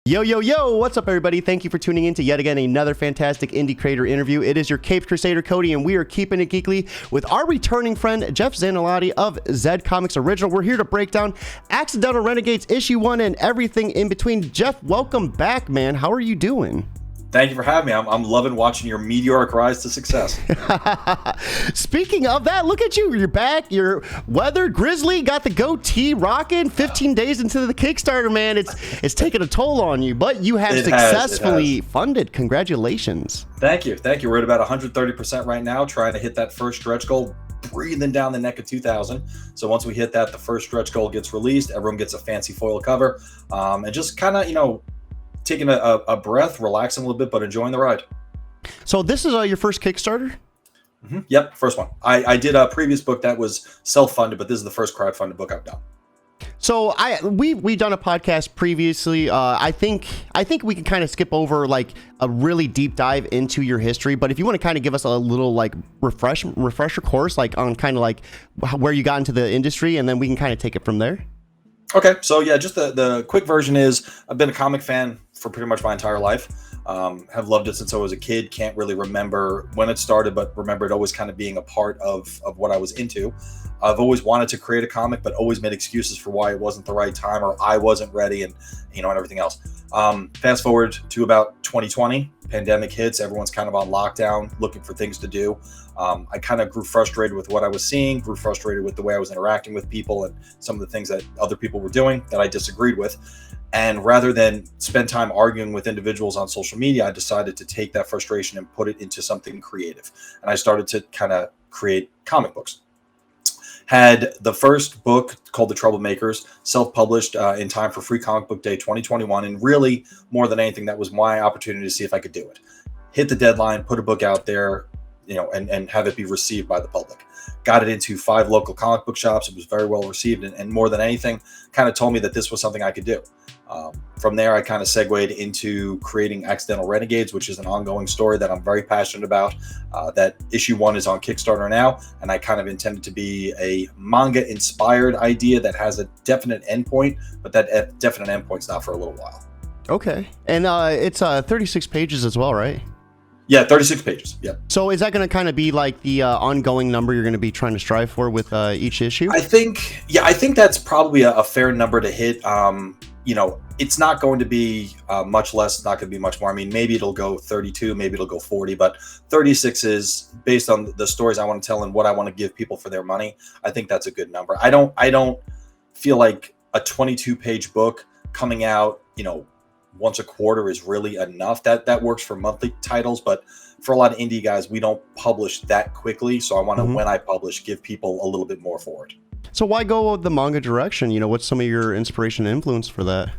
Yo, yo, yo, what's up, everybody? Thank you for tuning in to yet again another fantastic indie creator interview. It is your Caped Crusader, Cody, and we are keeping it geekly with our returning friend, Jeff Zanelotti of Zed Comics Original. We're here to break down Accidental Renegades Issue 1 and everything in between. Jeff, welcome back, man. How are you doing? Thank you for having me. I'm loving watching your meteoric rise to success. Speaking of that, look at you. You're back. You're weathered, grizzly, got the goatee rocking. 15 days into the Kickstarter, man. It's taken a toll on you, but you have successfully funded. Congratulations. Thank you. We're at about 130% right now, trying to hit that first stretch goal, breathing down the neck of 2,000. So once we hit that, the first stretch goal gets released. Everyone gets a fancy foil cover, and just kind of, taking a breath, relaxing a little bit, but enjoying the ride. So this is your first Kickstarter? Mm-hmm. Yep, first one. I did a previous book that was self-funded, but this is the first crowdfunded book I've done. So we've done a podcast previously. I think we can kind of skip over like a really deep dive into your history, but if you want to kind of give us a little like refresher course, like on kind of like where you got into the industry, and then we can kind of take it from there. Okay, so yeah, just the quick version is I've been a comic fan for pretty much my entire life. Have loved it since I was a kid. Can't really remember when it started, but remember it always kind of being a part of what I was into. I've always wanted to create a comic, but always made excuses for why it wasn't the right time or I wasn't ready, and everything else. Fast forward to about 2020, pandemic hits. Everyone's kind of on lockdown, looking for things to do. I kind of grew frustrated with what I was seeing, grew frustrated with the way I was interacting with people and some of the things that other people were doing that I disagreed with. And rather than spend time arguing with individuals on social media, I decided to take that frustration and put it into something creative. And I started to kind of create comic books. Had the first book called The Troublemakers, self-published in time for Free Comic Book Day 2021. And really, more than anything, that was my opportunity to see if I could do it. Hit the deadline, put a book out there, and have it be received by the public. Got it into 5 local comic book shops. It was very well received, and more than anything, kind of told me that this was something I could do. From there, I kind of segued into creating Accidental Renegades, which is an ongoing story that I'm very passionate about. That issue 1 is on Kickstarter now, and I kind of intended to be a manga-inspired idea that has a definite endpoint, but that definite endpoint's not for a little while. Okay, and it's 36 pages as well, right? Yeah, 36 pages. Yep. So is that going to kind of be like the ongoing number you're going to be trying to strive for with each issue? I think that's probably a fair number to hit. It's not going to be much less. It's not going to be much more. I mean, maybe it'll go 32, maybe it'll go 40, but 36 is based on the stories I want to tell and what I want to give people for their money. I think that's a good number. I don't feel like a 22-page book coming out, once a quarter is really enough. That works for monthly titles, but for a lot of indie guys, we don't publish that quickly. So I want to, when I publish, give people a little bit more for it. So why go the manga direction? What's some of your inspiration and influence for that?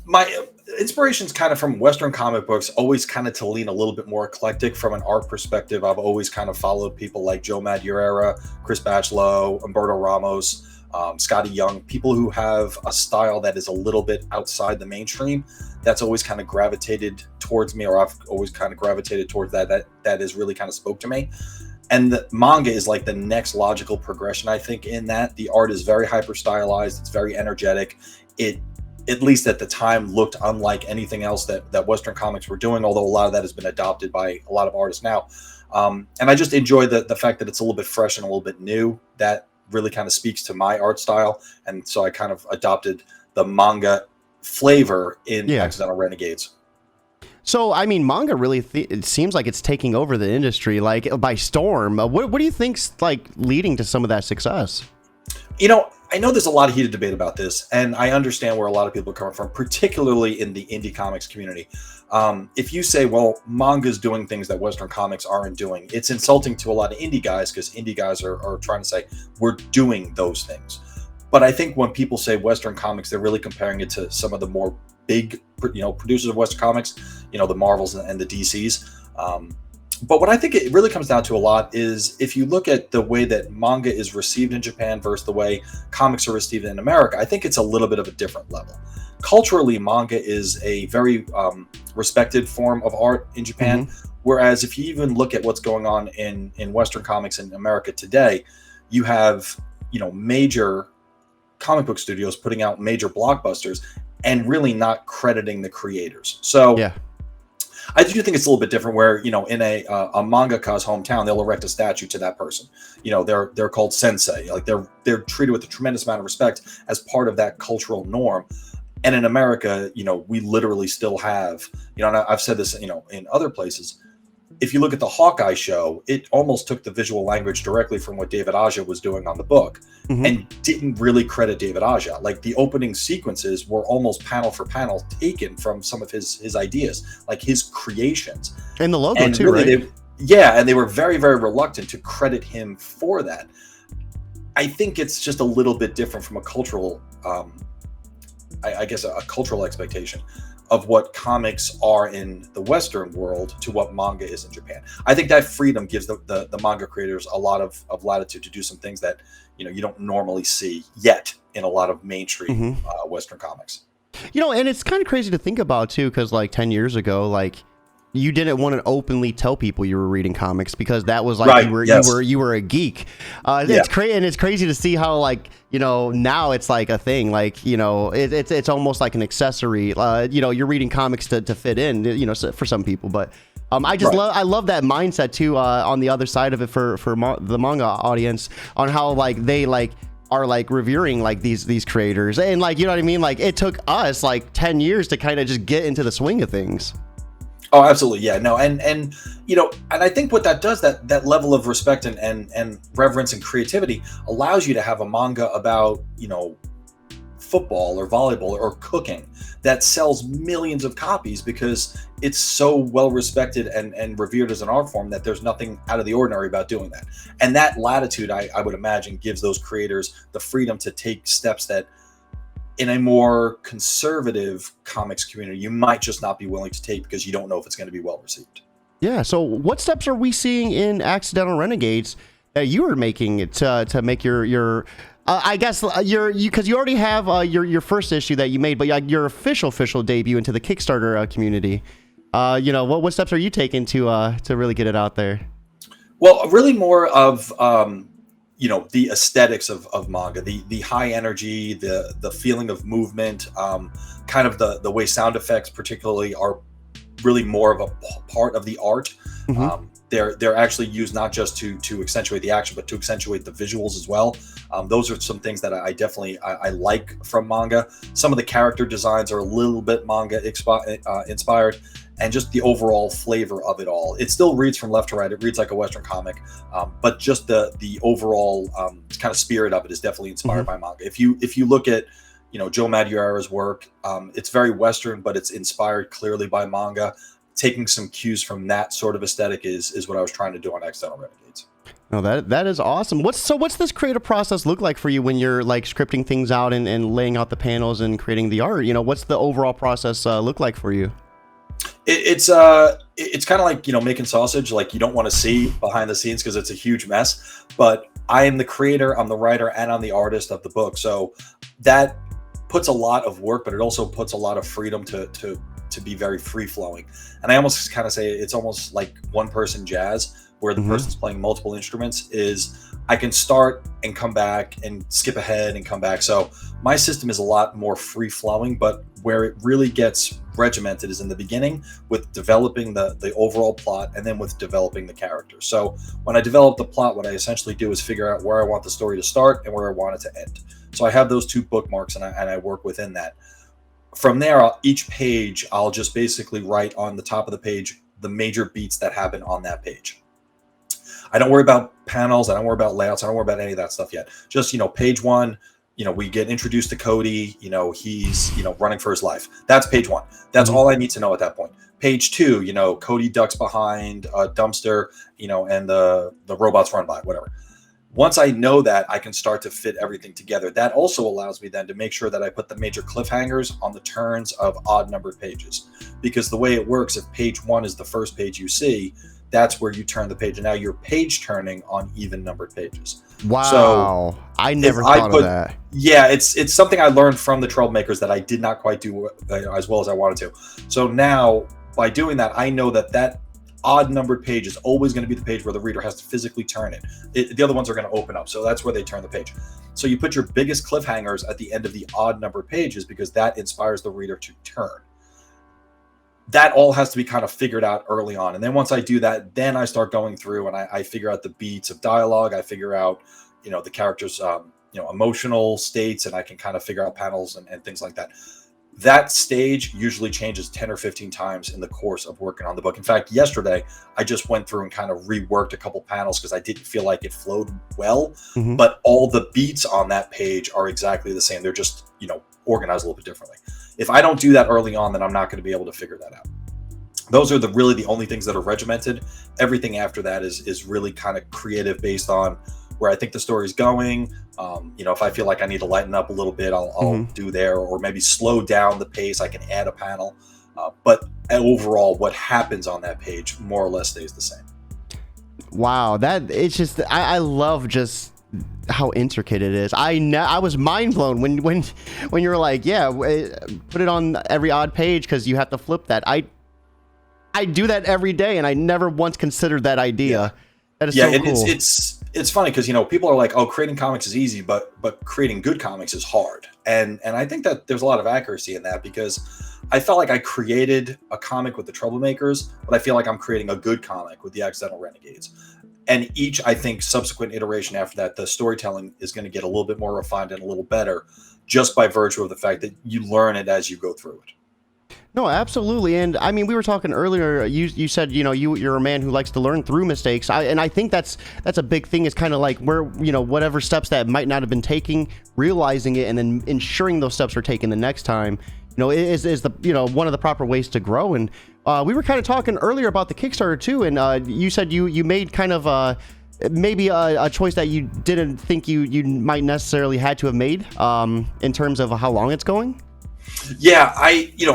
My inspiration's kind of from Western comic books, always kind of to lean a little bit more eclectic from an art perspective. I've always kind of followed people like Joe Madureira, Chris Bachalo, Humberto Ramos, Scotty Young, people who have a style that is a little bit outside the mainstream. That's always kind of gravitated towards me, or I've always kind of gravitated towards that has really kind of spoke to me. And the manga is like the next logical progression, I think, in that the art is very hyper stylized. It's very energetic. It, at least at the time, looked unlike anything else that Western comics were doing, although a lot of that has been adopted by a lot of artists now. And I just enjoy the fact that it's a little bit fresh and a little bit new. That really kind of speaks to my art style. And so I kind of adopted the manga flavor in Accidental Renegades. So, I mean, manga really, it seems like it's taking over the industry, like, by storm. What do you think's, like, leading to some of that success? I know there's a lot of heated debate about this, and I understand where a lot of people are coming from, particularly in the indie comics community. If you say, well, manga's doing things that Western comics aren't doing, it's insulting to a lot of indie guys, because indie guys are trying to say, we're doing those things. But I think when people say Western comics, they're really comparing it to some of the more big, producers of Western comics, the Marvels and the DCs. But what I think it really comes down to a lot is if you look at the way that manga is received in Japan versus the way comics are received in America, I think it's a little bit of a different level. Culturally, manga is a very respected form of art in Japan. Whereas if you even look at what's going on in Western comics in America today, you have, major comic book studios putting out major blockbusters, and really not crediting the creators. So Yeah. I do think it's a little bit different where, you know, in a mangaka's hometown, they'll erect a statue to that person. You know, they're called sensei. Like they're treated with a tremendous amount of respect as part of that cultural norm. And in America, you know, we literally still have, you know, and I've said this, you know, in other places. If you look at the Hawkeye show, it almost took the visual language directly from what David Aja was doing on the book, and didn't really credit David Aja. Like the opening sequences were almost panel for panel taken from some of his ideas, like his creations. And the logo And too, really right? and they were very, very reluctant to credit him for that. I think it's just a little bit different from a cultural, I guess, a cultural expectation of what comics are in the Western world to what manga is in Japan. I think that freedom gives the manga creators a lot of latitude to do some things that, you know, you don't normally see yet in a lot of mainstream Western comics. You know, and it's kind of crazy to think about too, because like 10 years ago, like you didn't want to openly tell people you were reading comics because that was like Right, you were a geek. It's crazy, and it's crazy to see how, like, you know, now it's like a thing. Like, you know, it's almost like an accessory. You know, you're reading comics to fit in. You know, for some people, but I just I love that mindset too. On the other side of it, for the manga audience, on how like they like are like revering like these creators, and like, you know what I mean. Like it took us like 10 years to kind of just get into the swing of things. Oh, absolutely. Yeah, no. And, you know, and I think what that does, that level of respect and reverence and creativity allows you to have a manga about, you know, football or volleyball or cooking that sells millions of copies because it's so well respected and revered as an art form that there's nothing out of the ordinary about doing that. And that latitude, I would imagine, gives those creators the freedom to take steps that in a more conservative comics community, you might just not be willing to take because you don't know if it's going to be well received. Yeah. So what steps are we seeing in Accidental Renegades that you are making to make your I guess because you already have your first issue that you made, but your official debut into the Kickstarter community. You know, what steps are you taking to really get it out there? Well, really more of you know, the aesthetics of manga, the high energy, the feeling of movement, kind of the way sound effects particularly are really more of a part of the art. They're actually used not just to accentuate the action, but to accentuate the visuals as well. Those are some things that I definitely like from manga. Some of the character designs are a little bit manga inspired, and just the overall flavor of it all. It still reads from left to right. It reads like a Western comic, but just the overall kind of spirit of it is definitely inspired by manga. If you look at, you know, Joe Madureira's work, it's very Western, but it's inspired clearly by manga. Taking some cues from that sort of aesthetic is what I was trying to do on Accidental Renegades. No, that is awesome. What's this creative process look like for you when you're like scripting things out and laying out the panels and creating the art? You know, what's the overall process look like for you? It's kind of like, you know, making sausage. Like, you don't want to see behind the scenes because it's a huge mess, but I am the creator, I'm the writer, and I'm the artist of the book. So that puts a lot of work, but it also puts a lot of freedom to be very free flowing. And I almost kind of say it's almost like one person jazz, where the person's playing multiple instruments. Is I can start and come back and skip ahead and come back. So my system is a lot more free flowing, but where it really gets regimented is in the beginning with developing the overall plot, and then with developing the characters. So when I develop the plot, what I essentially do is figure out where I want the story to start and where I want it to end. So I have those two bookmarks, and I work within that. From there, each page, I'll just basically write on the top of the page the major beats that happen on that page. I don't worry about panels. I don't worry about layouts. I don't worry about any of that stuff yet. Just, you know, page one, you know, we get introduced to Cody. You know, he's, you know, running for his life. That's page one. That's all I need to know at that point. Page two, you know, Cody ducks behind a dumpster, you know, and the robots run by, whatever. Once I know that, I can start to fit everything together. That also allows me then to make sure that I put the major cliffhangers on the turns of odd numbered pages. Because the way it works, if page one is the first page you see, that's where you turn the page. And now you're page turning on even numbered pages. Wow. So I never thought of that. Yeah, it's something I learned from the Troublemakers that I did not quite do as well as I wanted to. So now, by doing that, I know that odd numbered page is always going to be the page where the reader has to physically turn it. The other ones are going to open up. So that's where they turn the page. So you put your biggest cliffhangers at the end of the odd number pages because that inspires the reader to turn. That all has to be kind of figured out early on. And then once I do that, then I start going through and I figure out the beats of dialogue. I figure out, the characters, emotional states, and I can kind of figure out panels and things like that. That stage usually changes 10 or 15 times in the course of working on the book. In fact, yesterday, I just went through and kind of reworked a couple panels because I didn't feel like it flowed well, but all the beats on that page are exactly the same. They're just, organized a little bit differently. If I don't do that early on, then I'm not going to be able to figure that out. Those are really the only things that are regimented. Everything after that is really kind of creative based on where I think the story's going. If I feel like I need to lighten up a little bit, I'll do there, or maybe slow down the pace. I can add a panel. But overall, what happens on that page more or less stays the same. Wow, I love just how intricate it is. I was mind blown when you were like, yeah, put it on every odd page because you have to flip that. I do that every day, and I never once considered that idea. Yeah. That is so cool. It's funny because people are like, oh, creating comics is easy, but creating good comics is hard. And I think that there's a lot of accuracy in that, because I felt like I created a comic with the Troublemakers, but I feel like I'm creating a good comic with the Accidental Renegades. And each, I think, subsequent iteration after that, the storytelling is going to get a little bit more refined and a little better, just by virtue of the fact that you learn it as you go through it. No, absolutely. And I mean, we were talking earlier, you said, you're a man who likes to learn through mistakes. And I think that's a big thing, is kind of like where, whatever steps that might not have been taking, realizing it and then ensuring those steps are taken the next time, is the, one of the proper ways to grow. And we were kind of talking earlier about the Kickstarter too. And you said you made kind of maybe a choice that you didn't think you might necessarily had to have made in terms of how long it's going. Yeah,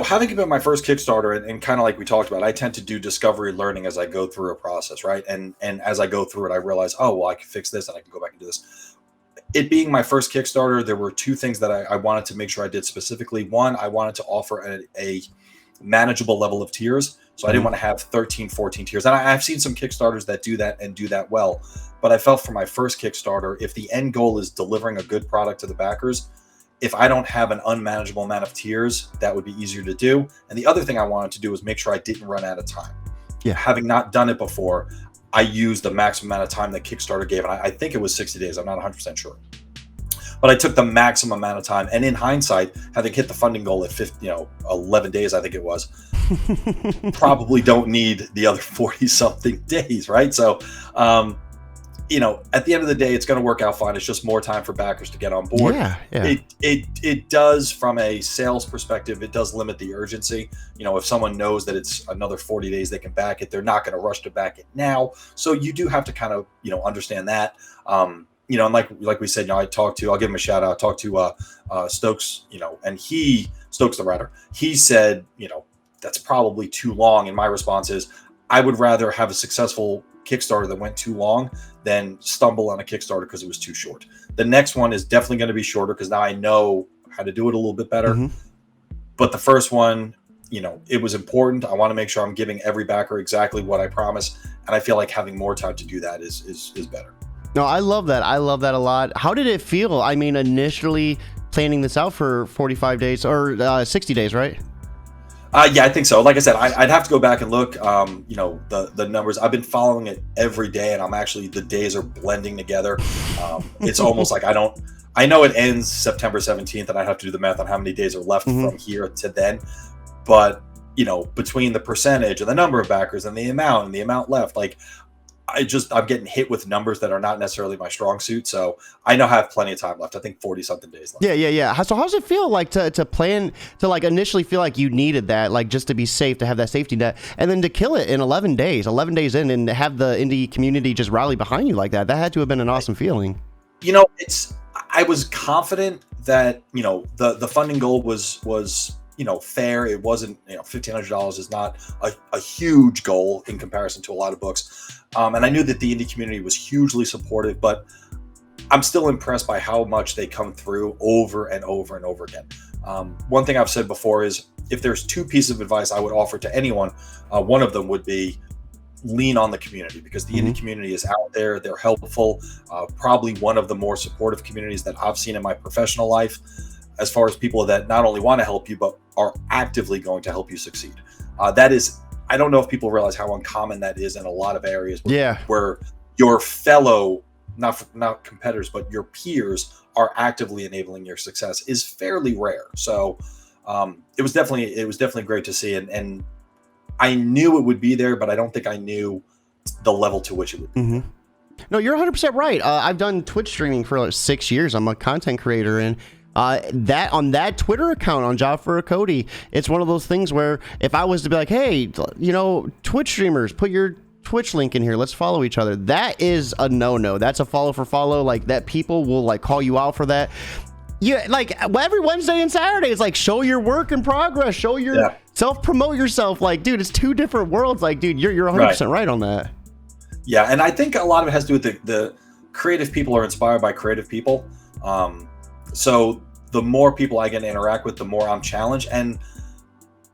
having been my first Kickstarter, and kind of like we talked about, I tend to do discovery learning as I go through a process, right? And as I go through it, I realize, oh, well, I can fix this and I can go back and do this. It being my first Kickstarter, there were two things that I wanted to make sure I did specifically. One, I wanted to offer a manageable level of tiers. So I didn't want to have 13, 14 tiers. And I've seen some Kickstarters that do that and do that well. But I felt for my first Kickstarter, if the end goal is delivering a good product to the backers, if I don't have an unmanageable amount of tiers, that would be easier to do. And the other thing I wanted to do was make sure I didn't run out of time. Yeah. Having not done it before, I used the maximum amount of time that Kickstarter gave. And I think it was 60 days. I'm not 100% sure. But I took the maximum amount of time. And in hindsight, having hit the funding goal at 11 days, I think it was, probably don't need the other 40 something days, right? So, at the end of the day, it's going to work out fine. It's just more time for backers to get on board. Yeah. It does, from a sales perspective, it does limit the urgency. If someone knows that it's another 40 days, they can back it. They're not going to rush to back it now. So you do have to kind of, understand that. And like we said, I'll give him a shout out, talk to Stokes, and Stokes, the writer, he said, that's probably too long. And my response is, I would rather have a successful Kickstarter that went too long than stumble on a Kickstarter because it was too short. The next one is definitely going to be shorter because now I know how to do it a little bit better. But the first one, it was important. I want to make sure I'm giving every backer exactly what I promised. And I feel like having more time to do that is better. No, I love that. I love that a lot. How did it feel? I mean, initially planning this out for 45 days or 60 days, right? Yeah, I think so. Like I said, I'd have to go back and look, the numbers. I've been following it every day, and the days are blending together. It's almost like I know it ends September 17th, and I have to do the math on how many days are left from here to then. But, between the percentage and the number of backers and the amount left, I'm getting hit with numbers that are not necessarily my strong suit. So I know I have plenty of time left. I think 40 something days left. Yeah. So how's it feel like to plan, to initially feel like you needed that, just to be safe, to have that safety net, and then to kill it in 11 days in, and have the indie community just rally behind you like that? That had to have been an awesome feeling. I was confident that, the funding goal was fair. It wasn't, $1,500 is not a huge goal in comparison to a lot of books. And I knew that the indie community was hugely supportive, but I'm still impressed by how much they come through over and over and over again. One thing I've said before is, if there's two pieces of advice I would offer to anyone, one of them would be, lean on the community, because the indie community is out there. They're helpful. Probably one of the more supportive communities that I've seen in my professional life, as far as people that not only want to help you, but are actively going to help you succeed. That is, I don't know if people realize how uncommon that is in a lot of areas where your fellow, not competitors, but your peers are actively enabling your success is fairly rare. So it was definitely great to see. And I knew it would be there, but I don't think I knew the level to which it would be. No, you're 100% right. I've done Twitch streaming for like 6 years. I'm a content creator, and that on that Twitter account on Job for a Cody, it's one of those things where if I was to be like, hey, you know, Twitch streamers, put your Twitch link in here, let's follow each other, that is a no-no. That's a follow for follow. Like, that people will like call you out for that. Yeah, like every Wednesday and Saturday, it's like, show your work in progress, show your self-promote yourself. Like, dude, it's two different worlds. Like, dude, you're 100% right on that. Yeah, and I think a lot of it has to do with the creative people are inspired by creative people. So the more people I get to interact with, the more I'm challenged. And,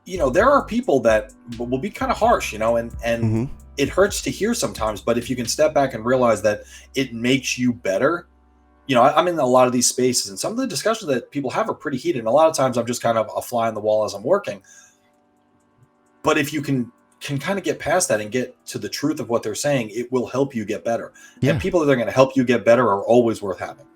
you know, there are people that will be kind of harsh, you know, and it hurts to hear sometimes. But if you can step back and realize that it makes you better, you know, I'm in a lot of these spaces, and some of the discussions that people have are pretty heated. And a lot of times I'm just kind of a fly on the wall as I'm working. But if you can kind of get past that and get to the truth of what they're saying, it will help you get better. And people that are going to help you get better are always worth having.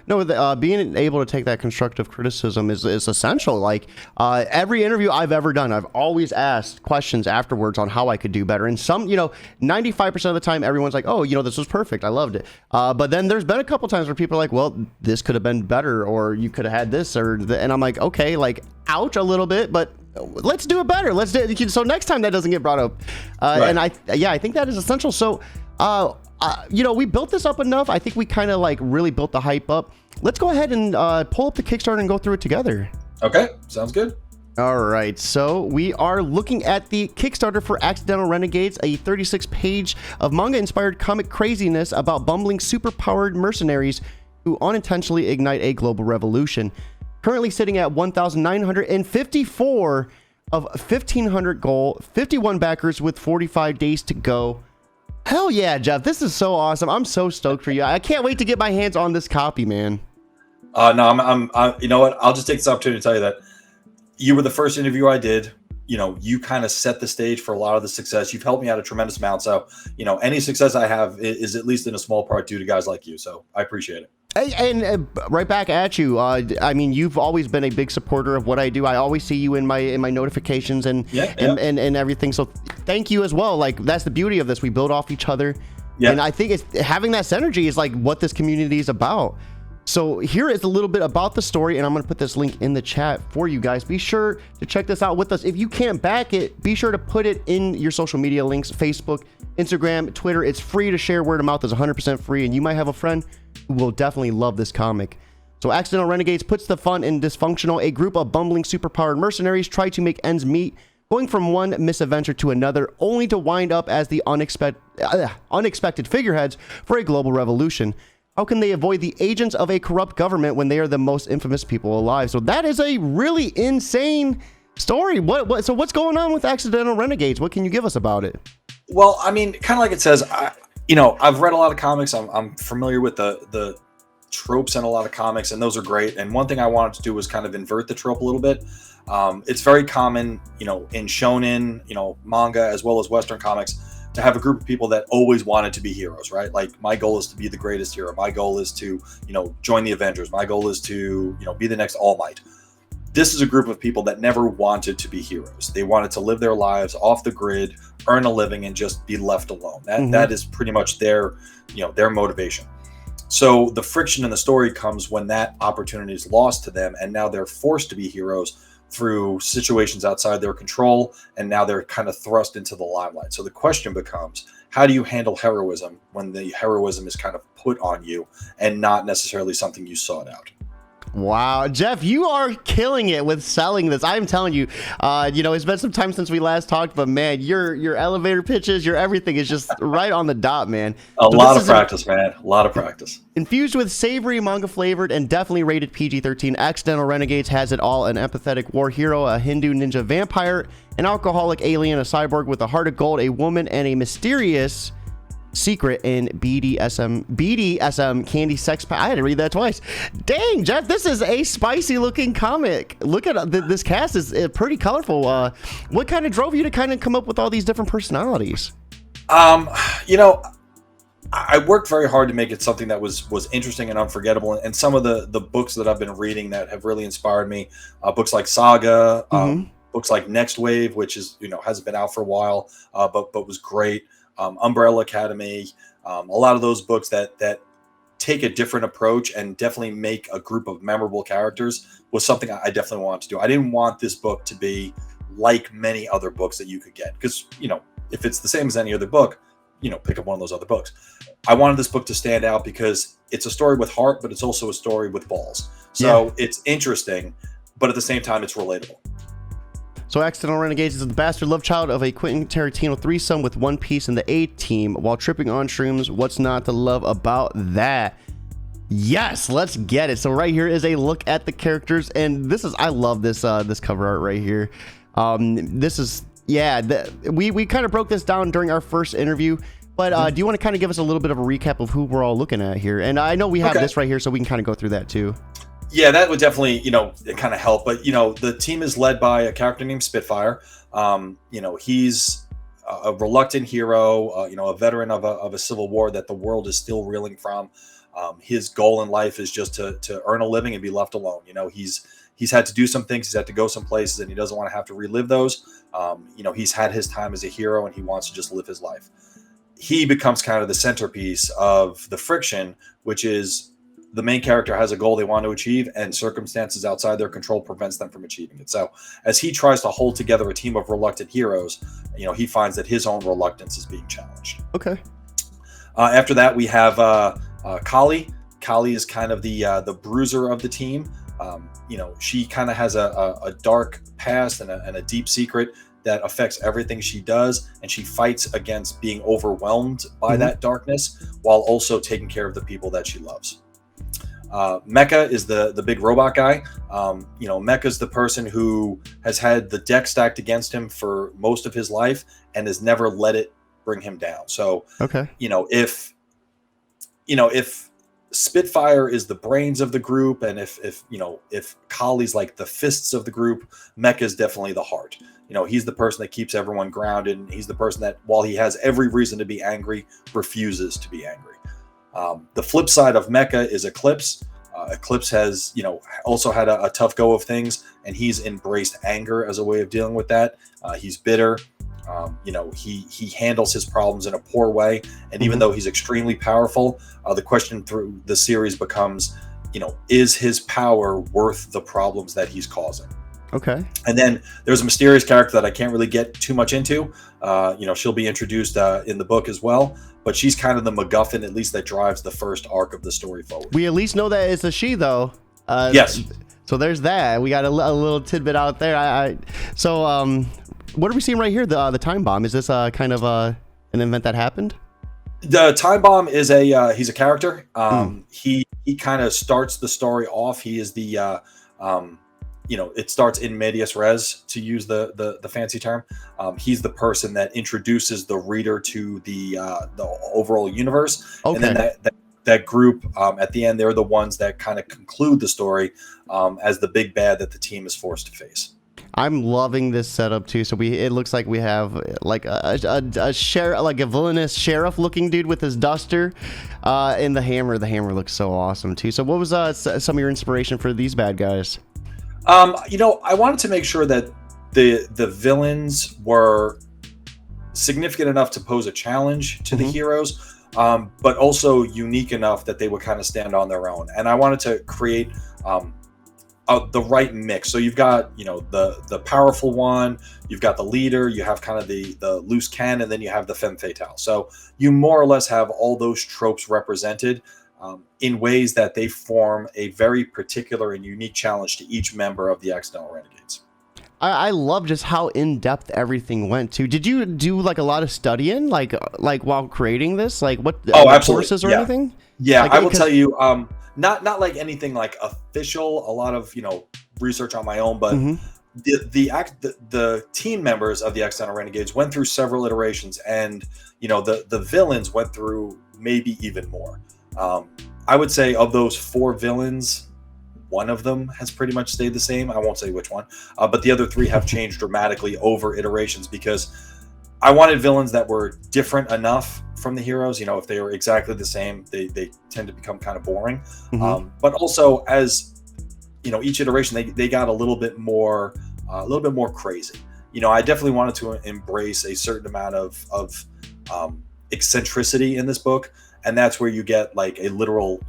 No, being able to take that constructive criticism is essential. Like, every interview I've ever done, I've always asked questions afterwards on how I could do better. And some, you know, 95% of the time, everyone's like, oh, you know, this was perfect, I loved it. But then there's been a couple times where people are like, well, this could have been better, or you could have had this, and I'm like, okay, like, ouch a little bit, but let's do it better. Let's do it. So next time that doesn't get brought up. And I think that is essential. So, you know, we built this up enough. I think we kind of like really built the hype up. Let's go ahead and pull up the Kickstarter and go through it together. Okay, sounds good. All right, so we are looking at the Kickstarter for Accidental Renegades, a 36-page of manga-inspired comic craziness about bumbling super-powered mercenaries who unintentionally ignite a global revolution. Currently sitting at 1,954 of 1,500 goal, 51 backers with 45 days to go. Hell yeah, Jeff. This is so awesome. I'm so stoked for you. I can't wait to get my hands on this copy, man. No, I'm you know what? I'll just take this opportunity to tell you that you were the first interview I did. You know, you kind of set the stage for a lot of the success. You've helped me out a tremendous amount. So, you know, any success I have is at least in a small part due to guys like you. So I appreciate it. And right back at you. I mean, you've always been a big supporter of what I do. I always see you in my notifications and everything. So thank you as well. Like, that's the beauty of this. We build off each other. Yeah. And I think it's having that synergy is like what this community is about. So here is a little bit about the story, and I'm going to put this link in the chat for you guys. Be sure to check this out with us. If you can't back it, be sure to put it in your social media links, Facebook, Instagram, Twitter. It's free to share. Word of mouth is 100% free, and you might have a friend who will definitely love this comic. So Accidental Renegades puts the fun in dysfunctional. A group of bumbling superpowered mercenaries try to make ends meet, going from one misadventure to another, only to wind up as the unexpected figureheads for a global revolution. How can they avoid the agents of a corrupt government when they are the most infamous people alive? So that is a really insane story. So what's going on with Accidental Renegades? What can you give us about it? Well, I mean, kind of like it says, you know, I've read a lot of comics. I'm familiar with the tropes in a lot of comics, and those are great. And one thing I wanted to do was kind of invert the trope a little bit. It's very common, you know, in shonen, you know, manga, as well as Western comics, to have a group of people that always wanted to be heroes, right? Like, my goal is to be the greatest hero. My goal is to, you know, join the Avengers. My goal is to, you know, be the next All Might. This is a group of people that never wanted to be heroes. They wanted to live their lives off the grid, earn a living, and just be left alone. That is pretty much their, you know, their motivation. So the friction in the story comes when that opportunity is lost to them, and now they're forced to be heroes through situations outside their control, and now they're kind of thrust into the limelight. So the question becomes, how do you handle heroism when the heroism is kind of put on you and not necessarily something you sought out? Wow, Jeff, you are killing it with selling this. I'm telling you, it's been some time since we last talked, but man, your elevator pitches, your everything is just right on the dot, man. A lot of practice, man. A lot of practice. Infused with savory, manga flavored, and definitely rated PG-13, Accidental Renegades has it all: an empathetic war hero, a Hindu ninja vampire, an alcoholic alien, a cyborg with a heart of gold, a woman, and a mysterious secret in BDSM candy sex I had to read that twice. Dang, Jeff, this is a spicy looking comic. Look at this cast is pretty colorful. What kind of drove you to kind of come up with all these different personalities? I worked very hard to make it something that was interesting and unforgettable. And some of the books that I've been reading that have really inspired me, books like Saga, books like Next Wave, which is, hasn't been out for a while, but was great. Umbrella Academy, a lot of those books that take a different approach and definitely make a group of memorable characters was something I definitely wanted to do. I didn't want this book to be like many other books that you could get, because, if it's the same as any other book, pick up one of those other books. I wanted this book to stand out because it's a story with heart, but it's also a story with balls. So It's interesting, but at the same time, it's relatable. So Accidental Renegades is the bastard love child of a Quentin Tarantino threesome with One Piece and the A-Team while tripping on shrooms. What's not to love about that? Yes, let's get it. So right here is a look at the characters, and I love this this cover art right here. This is we kind of broke this down during our first interview, but do you want to kind of give us a little bit of a recap of who we're all looking at here? And I know we have this right here, so we can kind of go through that too. Yeah, that would definitely, kind of help. But, the team is led by a character named Spitfire. He's a reluctant hero, a veteran of a civil war that the world is still reeling from. His goal in life is just to earn a living and be left alone. He's had to do some things. He's had to go some places, and he doesn't want to have to relive those. He's had his time as a hero, and he wants to just live his life. He becomes kind of the centerpiece of the friction, which is the main character has a goal they want to achieve, and circumstances outside their control prevents them from achieving it. So as he tries to hold together a team of reluctant heroes, he finds that his own reluctance is being challenged. Okay. After that, we have Kali. Kali is kind of the bruiser of the team. She kind of has a dark past and a deep secret that affects everything she does, and she fights against being overwhelmed by that darkness while also taking care of the people that she loves. Mecha is the big robot guy. Mecha is the person who has had the deck stacked against him for most of his life and has never let it bring him down. So, if Spitfire is the brains of the group, and if Kali's like the fists of the group, Mecha is definitely the heart. He's the person that keeps everyone grounded, and he's the person that, while he has every reason to be angry, refuses to be angry. The flip side of Mecha is Eclipse. Eclipse has, also had a tough go of things, and he's embraced anger as a way of dealing with that. He's bitter. He handles his problems in a poor way. And even though he's extremely powerful, the question through the series becomes, is his power worth the problems that he's causing? Okay. And then there's a mysterious character that I can't really get too much into. She'll be introduced in the book as well, but she's kind of the MacGuffin, at least, that drives the first arc of the story forward. We at least know that it's a she, though. Yes. So there's that. We got a little tidbit out there. So what are we seeing right here? The time bomb. Is this kind of an event that happened? The time bomb is he's a character. He kind of starts the story off. He is the it starts in medias res, to use the fancy term. He's the person that introduces the reader to the overall universe. Okay. And then that group at the end, they're the ones that kind of conclude the story as the big bad that the team is forced to face. I'm loving this setup too. So it looks like we have like a sheriff, like a villainous sheriff looking dude with his duster, and the hammer. The hammer looks so awesome too. So what was some of your inspiration for these bad guys? I wanted to make sure that the villains were significant enough to pose a challenge to the heroes, but also unique enough that they would kind of stand on their own. And I wanted to create the right mix. So you've got, the powerful one, you've got the leader, you have kind of the loose cannon, and then you have the femme fatale. So you more or less have all those tropes represented. in ways that they form a very particular and unique challenge to each member of the Accidental Renegades. I love just how in depth everything went to. Did you do like a lot of studying, like while creating this, like what courses or anything? Yeah, like, I will tell you, not like anything like official. A lot of research on my own, but the team members of the Accidental Renegades went through several iterations, and the villains went through maybe even more. I would say of those 4 villains, one of them has pretty much stayed the same. I won't say which one, but the other 3 have changed dramatically over iterations, because I wanted villains that were different enough from the heroes. If they were exactly the same, they tend to become kind of boring. But also, as each iteration, they got a little bit more crazy. I definitely wanted to embrace a certain amount of eccentricity in this book, and that's where you get like a literal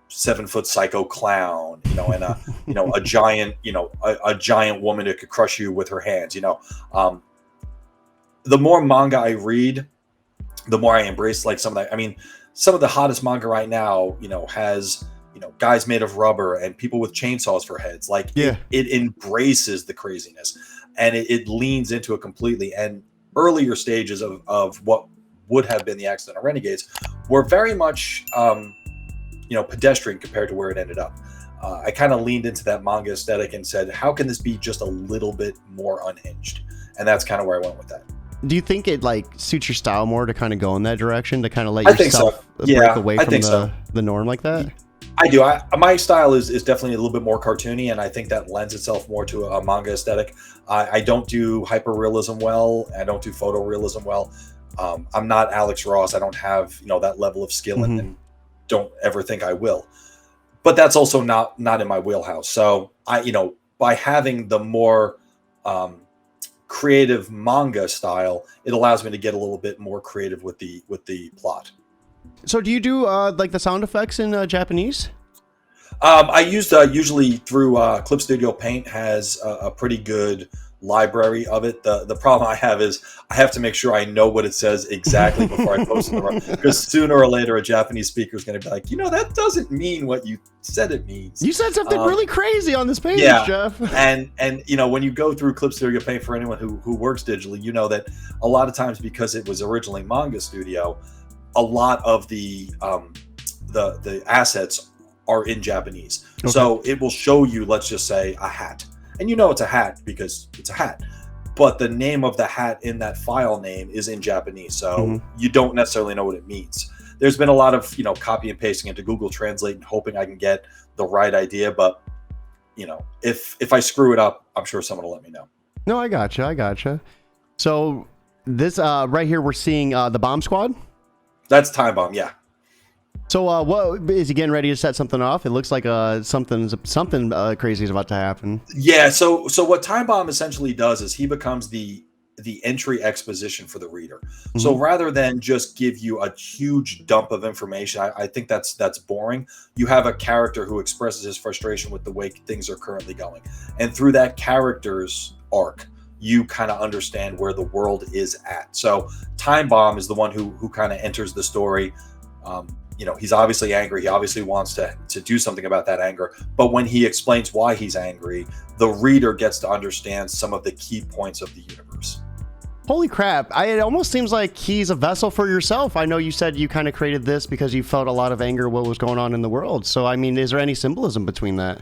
7-foot psycho clown, and a giant a giant woman that could crush you with her hands. The more manga I read, the more I embrace like some of that. I mean, some of the hottest manga right now has guys made of rubber and people with chainsaws for heads. Like it embraces the craziness, and it leans into it completely. And earlier stages of what would have been the Accidental Renegades were very much pedestrian compared to where it ended up. I kind of leaned into that manga aesthetic and said, how can this be just a little bit more unhinged? And that's kind of where I went with that. Do you think it like suits your style more to kind of go in that direction, to kind of let yourself break away from the norm like that? I do. My style is definitely a little bit more cartoony, and I think that lends itself more to a manga aesthetic. I don't do hyperrealism well. I don't do photorealism well. I'm not Alex Ross. I don't have that level of skill, and don't ever think I will. But that's also not in my wheelhouse. So by having the more creative manga style, it allows me to get a little bit more creative with the plot. So do you do like the sound effects in Japanese? I used usually through Clip Studio Paint has a pretty good library of it. The problem I have is I have to make sure I know what it says exactly before I post it, because sooner or later a Japanese speaker is going to be like, that doesn't mean what you said it means. You said something really crazy on this page, Jeff. and when you go through Clip Studio Paint, for anyone who works digitally, that a lot of times, because it was originally Manga Studio, a lot of the assets are in Japanese. Okay. So it will show you, let's just say, a hat. And it's a hat because it's a hat. But the name of the hat in that file name is in Japanese. So you don't necessarily know what it means. There's been a lot of, copy and pasting into Google Translate and hoping I can get the right idea. But, if I screw it up, I'm sure someone will let me know. No, I gotcha. So this right here, we're seeing the Bomb Squad. That's Time Bomb, yeah. So what is he getting ready to set something off? It looks like something crazy is about to happen. Yeah, so what Time Bomb essentially does is he becomes the entry exposition for the reader. So rather than just give you a huge dump of information, I think that's boring. You have a character who expresses his frustration with the way things are currently going. And through that character's arc, you kind of understand where the world is at. So Time Bomb is the one who kind of enters the story. He's obviously angry. He obviously wants to do something about that anger. But when he explains why he's angry, the reader gets to understand some of the key points of the universe. Holy crap. It almost seems like he's a vessel for yourself. I know you said you kind of created this because you felt a lot of anger what was going on in the world. So, I mean, is there any symbolism between that?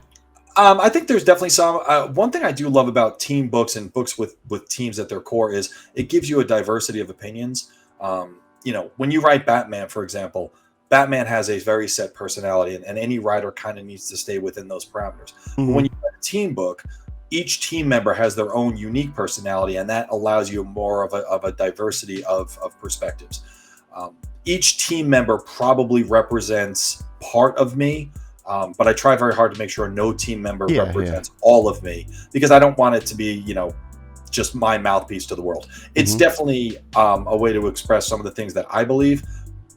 I think there's definitely some. One thing I do love about team books and books with teams at their core is it gives you a diversity of opinions. When you write Batman, for example, Batman has a very set personality, and any writer kind of needs to stay within those parameters. But when you write a team book, each team member has their own unique personality, and that allows you more of a diversity of perspectives. Each team member probably represents part of me, but I try very hard to make sure no team member represents all of me, because I don't want it to be, just my mouthpiece to the world. It's definitely a way to express some of the things that I believe.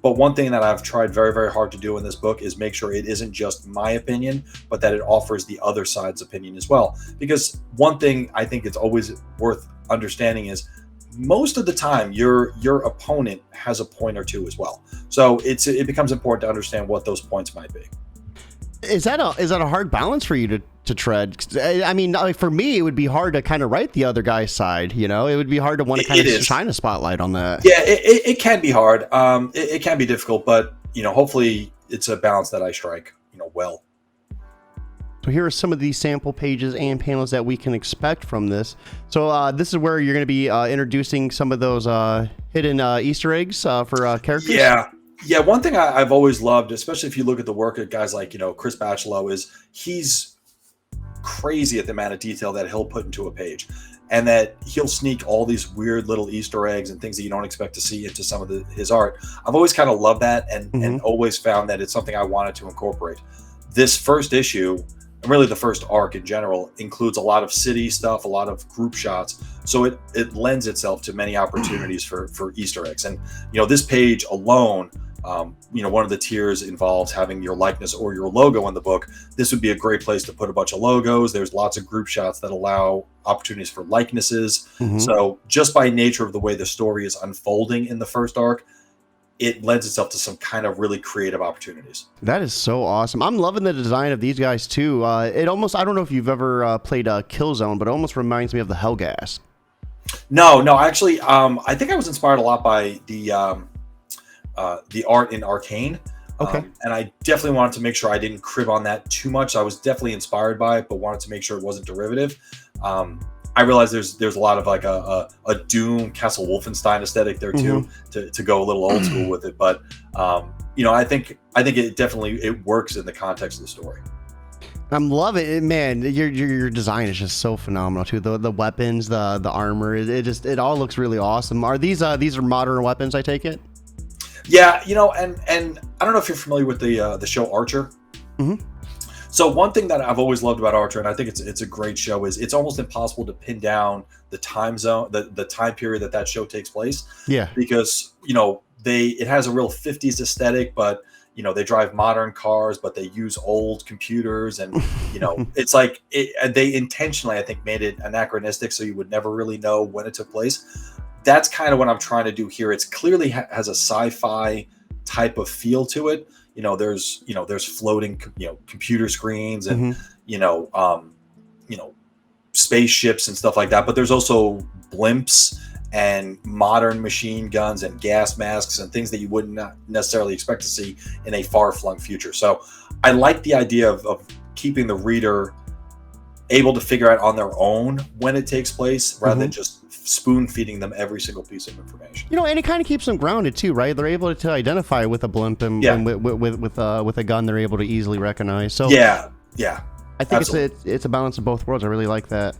But one thing that I've tried very, very hard to do in this book is make sure it isn't just my opinion, but that it offers the other side's opinion as well. Because one thing I think it's always worth understanding is most of the time your opponent has a point or two as well. So it becomes important to understand what those points might be. Is that a hard balance for you to tread? 'Cause, I mean, like for me, it would be hard to kind of write the other guy's side. You know, it would be hard to want to kind of shine a spotlight on that. Yeah, it can be hard. It can be difficult, but hopefully it's a balance that I strike, well. So here are some of these sample pages and panels that we can expect from this. So this is where you're going to be introducing some of those hidden Easter eggs for characters. Yeah. One thing I've always loved, especially if you look at the work of guys like, Chris Bachalo, is he's crazy at the amount of detail that he'll put into a page, and that he'll sneak all these weird little Easter eggs and things that you don't expect to see into some of his art. I've always kind of loved that and always found that it's something I wanted to incorporate. This first issue, and really the first arc in general, includes a lot of city stuff, a lot of group shots. So it lends itself to many opportunities for Easter eggs. And, this page alone, one of the tiers involves having your likeness or your logo in the book. This would be a great place to put a bunch of logos. There's lots of group shots that allow opportunities for likenesses. So just by nature of the way the story is unfolding in the first arc, it lends itself to some kind of really creative opportunities. That is so awesome. I'm loving the design of these guys too. It almost, I don't know if you've ever played Killzone, but it almost reminds me of the Hellgas. No, actually, I think I was inspired a lot by the art in Arcane. Okay. And I definitely wanted to make sure I didn't crib on that too much. I was definitely inspired by it, but wanted to make sure it wasn't derivative. I realize there's a lot of like a Doom Castle Wolfenstein aesthetic there too, to go a little old school with it. But I think it definitely works in the context of the story. I'm loving it, man. Your design is just so phenomenal too. The weapons, the armor, it all looks really awesome. Are these are modern weapons? I take it. Yeah, and I don't know if you're familiar with the show Archer. So one thing that I've always loved about Archer, and I think it's a great show, is it's almost impossible to pin down the time zone, the time period that show takes place. Yeah. Because, it has a real 50s aesthetic, but, they drive modern cars, but they use old computers. And, it's like they intentionally, I think, made it anachronistic so you would never really know when it took place. That's kind of what I'm trying to do here. It's clearly has a sci-fi type of feel to it. There's floating, computer screens and, spaceships and stuff like that. But there's also blimps and modern machine guns and gas masks and things that you would not necessarily expect to see in a far-flung future. So I like the idea of keeping the reader able to figure out on their own when it takes place rather than just spoon feeding them every single piece of information. And it kind of keeps them grounded too, right? They're able to identify with a blimp and with a gun they're able to easily recognize. So yeah, I think it's a balance of both worlds. I really like that.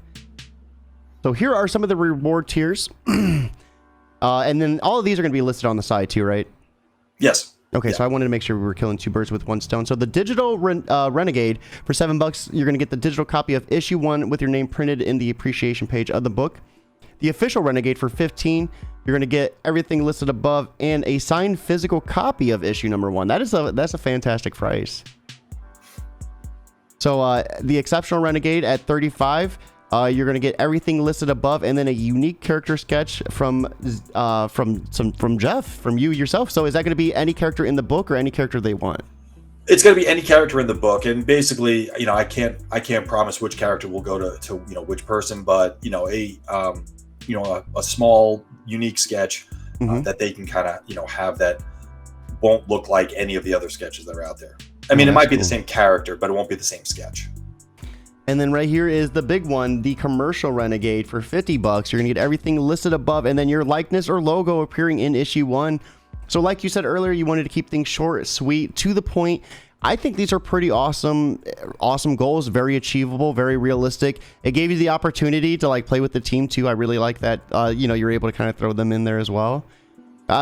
So here are some of the reward tiers, and then all of these are going to be listed on the side too, right? Yes. Okay, so I wanted to make sure we were killing two birds with one stone. So the digital Renegade for $7, you're going to get the digital copy of issue 1 with your name printed in the appreciation page of the book. The official Renegade for $15, you're going to get everything listed above and a signed physical copy of issue number 1. That's a fantastic price. So the exceptional Renegade at $35, you're going to get everything listed above and then a unique character sketch from Jeff, from you yourself. So is that going to be any character in the book or any character they want? It's going to be any character in the book, and basically, I can't promise which character will go to which person, but a small unique sketch that they can kind of have that won't look like any of the other sketches that are out there. I mean, it might be the same character, but it won't be the same sketch. And then right here is the big one, the commercial Renegade for $50. You're gonna get everything listed above and then your likeness or logo appearing in issue 1. So like you said earlier, you wanted to keep things short, sweet, to the point. I think these are pretty awesome goals, very achievable, very realistic. It gave you the opportunity to like play with the team too. I really like that, you're able to kind of throw them in there as well.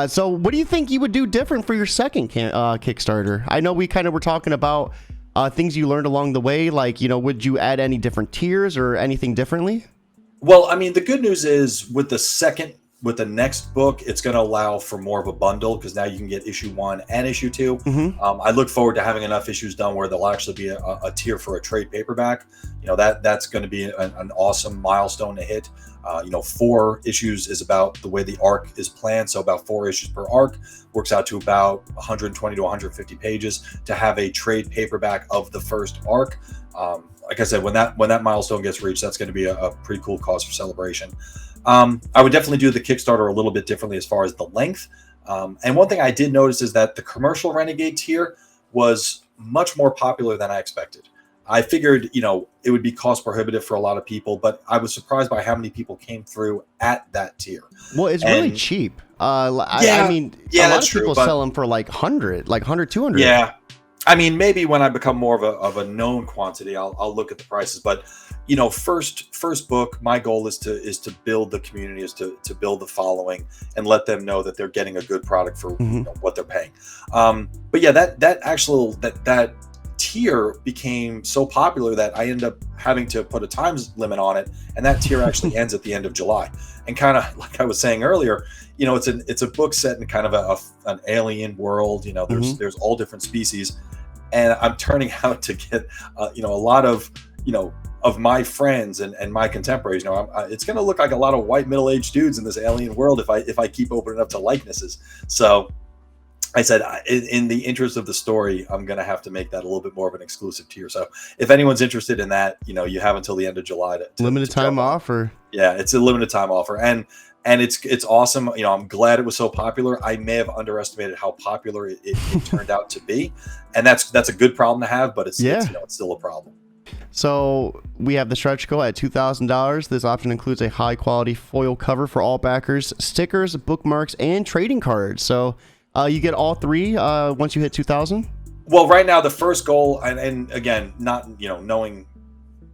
So what do you think you would do different for your second Kickstarter? I know we kind of were talking about things you learned along the way, like, would you add any different tiers or anything differently? Well, I mean, the good news is with the second with the next book, it's going to allow for more of a bundle, because now you can get issue 1 and issue 2. I look forward to having enough issues done where there'll actually be a tier for a trade paperback. That's going to be an awesome milestone to hit. 4 issues is about the way the arc is planned, so about 4 issues per arc works out to about 120 to 150 pages to have a trade paperback of the first arc. Like I said, when that milestone gets reached, that's going to be a pretty cool cause for celebration. I would definitely do the Kickstarter a little bit differently as far as the length. And one thing I did notice is that the commercial Renegade tier was much more popular than I expected. I figured, it would be cost prohibitive for a lot of people, but I was surprised by how many people came through at that tier. Well, it's really cheap. I mean, a lot of people sell them for like 100, 200. Yeah. I mean, maybe when I become more of a known quantity, I'll look at the prices. But first book, my goal is to build the community, is to build the following, and let them know that they're getting a good product for what they're paying. But yeah, that tier became so popular that I ended up having to put a time limit on it, and that tier actually ends at the end of July. And kind of like I was saying earlier, it's a book set in kind of an alien world. There's all different species, and I'm turning out to get a lot of of my friends and my contemporaries. It's going to look like a lot of white middle-aged dudes in this alien world if I keep opening up to likenesses. So I said, in the interest of the story, I'm going to have to make that a little bit more of an exclusive tier. So if anyone's interested in that, you have until the end of July to limited time offer. Yeah, it's a limited time offer. And it's awesome. I'm glad it was so popular. I may have underestimated how popular it turned out to be. And that's a good problem to have, but it's still a problem. So we have the stretch goal at $2,000. This option includes a high quality foil cover for all backers, stickers, bookmarks, and trading cards. So you get all 3 once you hit 2,000. Well, right now the first goal, and again, not knowing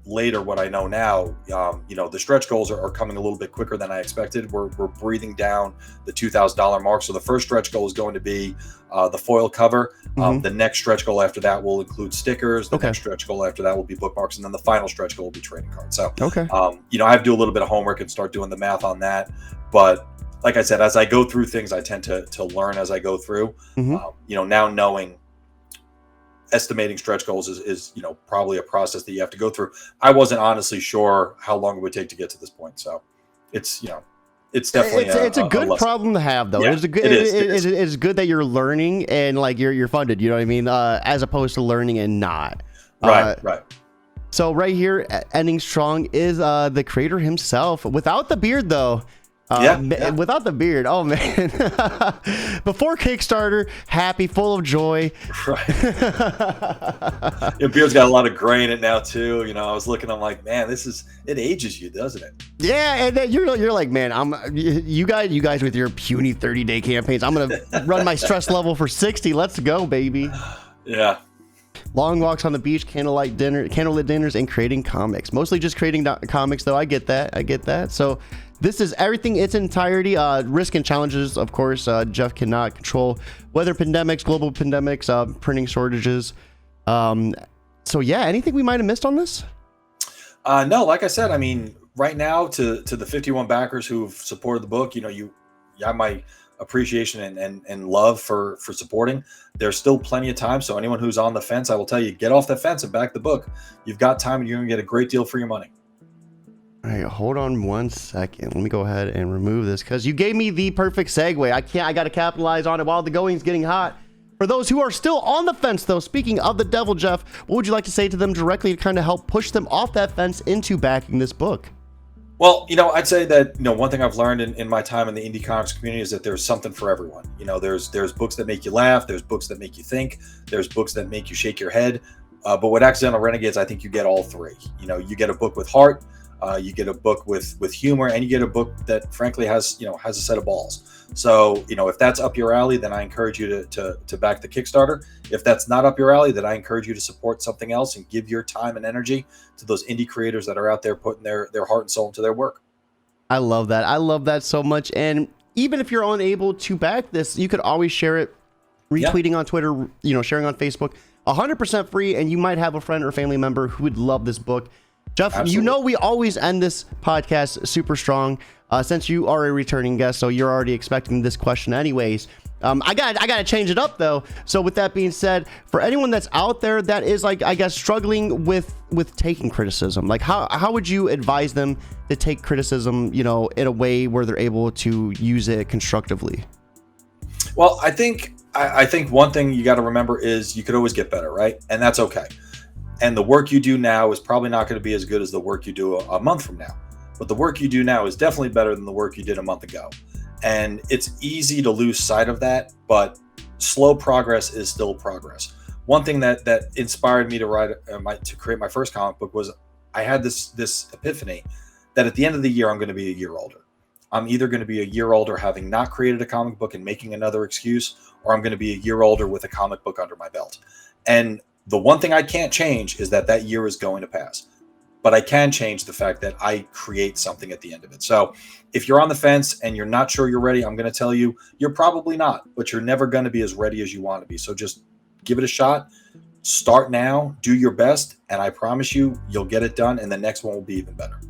later what I know now, the stretch goals are coming a little bit quicker than I expected. We're breathing down the $2,000 mark. So the first stretch goal is going to be the foil cover. The next stretch goal after that will include stickers. The next stretch goal after that will be bookmarks, and then the final stretch goal will be trading cards. So I have to do a little bit of homework and start doing the math on that. But like I said, as I go through things, I tend to learn as I go through. Now knowing estimating stretch goals is probably a process that you have to go through. I wasn't honestly sure how long it would take to get to this point. So it's definitely it's a good problem to have, though. Yeah, it's good that you're learning and like you're funded. You know what I mean? As opposed to learning and not. Right. So right here, ending strong is the creator himself, without the beard, though. Without the beard, oh man. Before Kickstarter, happy, full of joy. Right. Your beard's got a lot of gray in it now too. I was looking, I'm like, man, it ages you, doesn't it? Yeah, and then you're like, man, you guys with your puny 30-day campaigns. I'm gonna run my stress level for 60. Let's go, baby. Yeah. Long walks on the beach, candlelit dinners, and creating comics. Mostly just creating comics, though. I get that. So this is everything, its entirety. Risk and challenges, of course. Jeff cannot control weather pandemics, global pandemics, printing shortages. So yeah, anything we might have missed on this? No, like I said, I mean, right now to the 51 backers who've supported the book, you have my appreciation and love for supporting. There's still plenty of time. So anyone who's on the fence, I will tell you, get off the fence and back the book. You've got time and you're going to get a great deal for your money. All right, hold on 1 second. Let me go ahead and remove this because you gave me the perfect segue. I got to capitalize on it while the going's getting hot. For those who are still on the fence, though, speaking of the devil, Jeff, what would you like to say to them directly to kind of help push them off that fence into backing this book? Well, I'd say that, one thing I've learned in my time in the indie comics community is that there's something for everyone. There's books that make you laugh. There's books that make you think. There's books that make you shake your head. But with Accidental Renegades, I think you get all 3. You get a book with heart. You get a book with humor, and you get a book that frankly has a set of balls. So, if that's up your alley, then I encourage you to back the Kickstarter. If that's not up your alley, then I encourage you to support something else and give your time and energy to those indie creators that are out there putting their heart and soul into their work. I love that. I love that so much. And even if you're unable to back this, you could always share it, retweeting on Twitter, sharing on Facebook, 100% free. And you might have a friend or family member who would love this book. Jeff, Absolutely. you know we always end this podcast super strong. Since you are a returning guest, so you're already expecting this question anyways. I got to change it up though. So with that being said, for anyone that's out there that is like, I guess, struggling with taking criticism, like how would you advise them to take criticism, in a way where they're able to use it constructively? Well, I think one thing you got to remember is you could always get better, right? And that's okay. And the work you do now is probably not going to be as good as the work you do a month from now. But the work you do now is definitely better than the work you did a month ago. And it's easy to lose sight of that, but slow progress is still progress. One thing that inspired me to create my first comic book was I had this epiphany that at the end of the year, I'm going to be a year older. I'm either going to be a year older having not created a comic book and making another excuse, or I'm going to be a year older with a comic book under my belt. And the one thing I can't change is that year is going to pass. But I can change the fact that I create something at the end of it. So if you're on the fence and you're not sure you're ready, I'm going to tell you, you're probably not, but you're never going to be as ready as you want to be. So just give it a shot. Start now, do your best, and I promise you, you'll get it done, and the next one will be even better.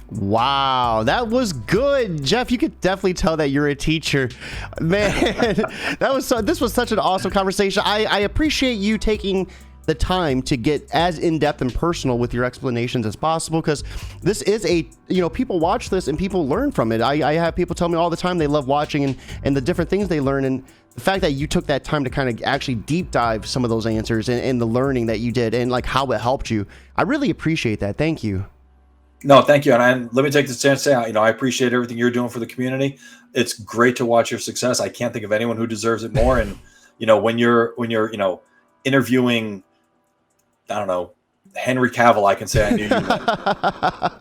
Wow, that was good, Jeff. You could definitely tell that you're a teacher, man. This was such an awesome conversation. I appreciate you taking the time to get as in-depth and personal with your explanations as possible, because this is people watch this and people learn from it. I have people tell me all the time they love watching and the different things they learn, and the fact that you took that time to kind of actually deep dive some of those answers and the learning that you did and like how it helped you, I really appreciate that. Thank you. No, thank you. And let me take this chance to say, I appreciate everything you're doing for the community. It's great to watch your success. I can't think of anyone who deserves it more. And, when you're interviewing, I don't know, Henry Cavill, I can say I knew you then.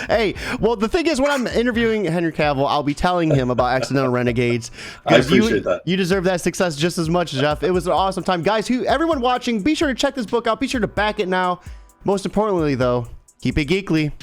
Hey, well, the thing is, when I'm interviewing Henry Cavill, I'll be telling him about Accidental Renegades. I appreciate that. You deserve that success just as much, Jeff. It was an awesome time. Guys, everyone watching, be sure to check this book out. Be sure to back it now. Most importantly, though, keep it geekly.